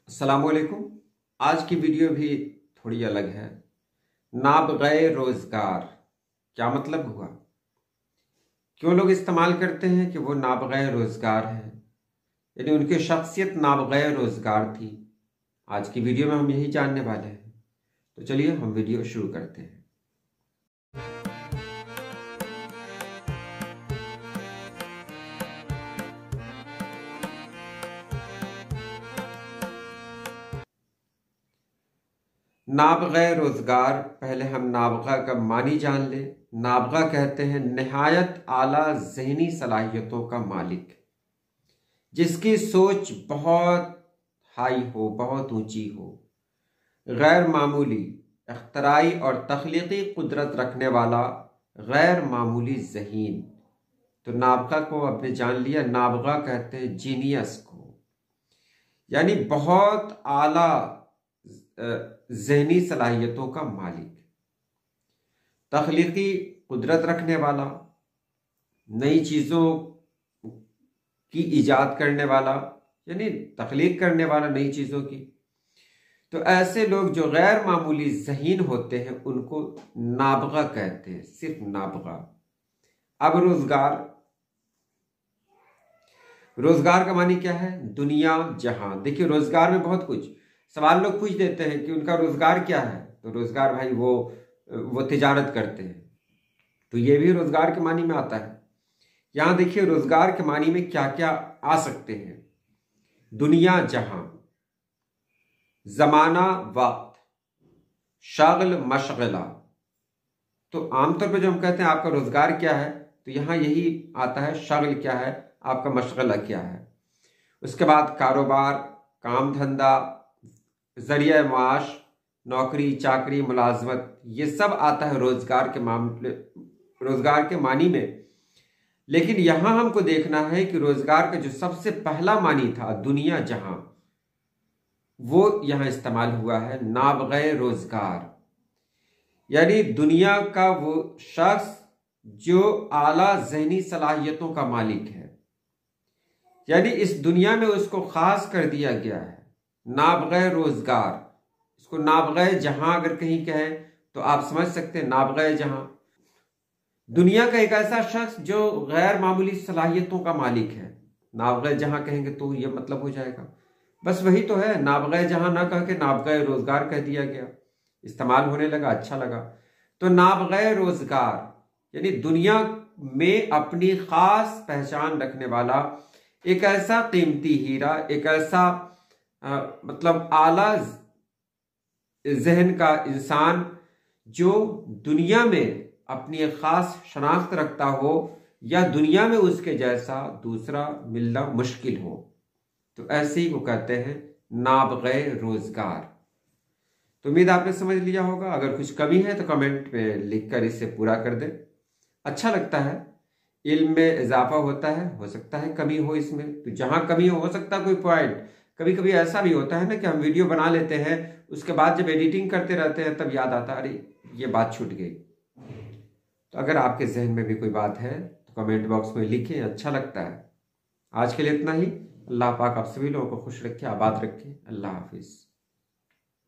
अस्सलामुअलैकुम। आज की वीडियो भी थोड़ी अलग है। नाबग़े रोज़गार क्या मतलब हुआ, क्यों लोग इस्तेमाल करते हैं कि वो नाबग़े रोज़गार है, यानी उनकी शख्सियत नाबग़े रोज़गार थी। आज की वीडियो में हम यही जानने वाले हैं, तो चलिए हम वीडियो शुरू करते हैं। नाबग़े रोज़गार, पहले हम नाबग़ा का मानी जान ले। नाबग़ा कहते हैं नहायत आला ज़हनी सलाहियतों का मालिक, जिसकी सोच बहुत हाई हो, बहुत ऊंची हो, गैर मामूली अख्तराई और तख्लीकी कुदरत रखने वाला गैर मामूली ज़हीन। तो नाबग़ा को आपने जान लिया। नाबग़ा कहते हैं जीनियस को, यानी बहुत आला ज़हनी सलाहियतों का मालिक, तख्लीकी कुदरत रखने वाला, नई चीज़ों की इजाद करने वाला, यानी तख्लीक करने वाला नई चीज़ों की। तो ऐसे लोग जो गैर मामूली ज़हीन होते हैं उनको नाबग़ा कहते हैं, सिर्फ नाबग़ा। अब रोज़गार का मानी क्या है? दुनिया जहां। देखिए रोज़गार में बहुत कुछ सवाल लोग पूछ देते हैं कि उनका रोज़गार क्या है। तो रोज़गार भाई वो तिजारत करते हैं, तो ये भी रोज़गार के मानी में आता है। यहां देखिए रोज़गार के मानी में क्या क्या आ सकते हैं। दुनिया जहां, ज़माना वक्त, शगल मशगला। तो आमतौर पर जो हम कहते हैं आपका रोज़गार क्या है, तो यहां यही आता है, शगल क्या है, आपका मशगला क्या है। उसके बाद कारोबार, काम धंधा, जरिया माश, नौकरी चाकरी, मुलाजमत, ये सब आता है रोज़गार के मानी में। लेकिन यहां हमको देखना है कि रोज़गार का जो सबसे पहला मानी था, दुनिया जहां, वो यहां इस्तेमाल हुआ है नाबग़े रोज़गार, यानी दुनिया का वो शख्स जो आला ज़हनी सलाहियतों का मालिक है, यानी इस दुनिया में उसको खास कर दिया गया है। नाबग़े रोज़गार, इसको नाबग़े जहां अगर कहीं कहें तो आप समझ सकते हैं नाबग़े जहां, दुनिया का एक ऐसा शख्स जो गैर मामूली सलाहियतों का मालिक है। नाबग़े जहां कहेंगे तो ये मतलब हो जाएगा, बस वही तो है। नाबग़े जहां ना कह के नाबग़े रोज़गार कह दिया गया, इस्तेमाल होने लगा, अच्छा लगा। तो नाबग़े रोज़गार यानी दुनिया में अपनी खास पहचान रखने वाला एक ऐसा कीमती हीरा, एक ऐसा मतलब आला ज़हन का इंसान जो दुनिया में अपनी खास शनाख्त रखता हो, या दुनिया में उसके जैसा दूसरा मिलना मुश्किल हो। तो ऐसे ही को कहते हैं नाबग़े रोज़गार। तो उम्मीद आपने समझ लिया होगा। अगर कुछ कमी है तो कमेंट में लिखकर इसे पूरा कर दें। अच्छा लगता है, इल्म में इजाफा होता है, हो सकता है कमी हो इसमें, तो जहां कमी हो सकता है कोई पॉइंट। कभी कभी ऐसा भी होता है ना कि हम वीडियो बना लेते हैं, उसके बाद जब एडिटिंग करते रहते हैं तब याद आता है अरे ये बात छूट गई। तो अगर आपके जहन में भी कोई बात है तो कमेंट बॉक्स में लिखें, अच्छा लगता है। आज के लिए इतना ही। अल्लाह पाक आप सभी लोगों को खुश रखे, आबाद रखे। अल्लाह हाफिज़।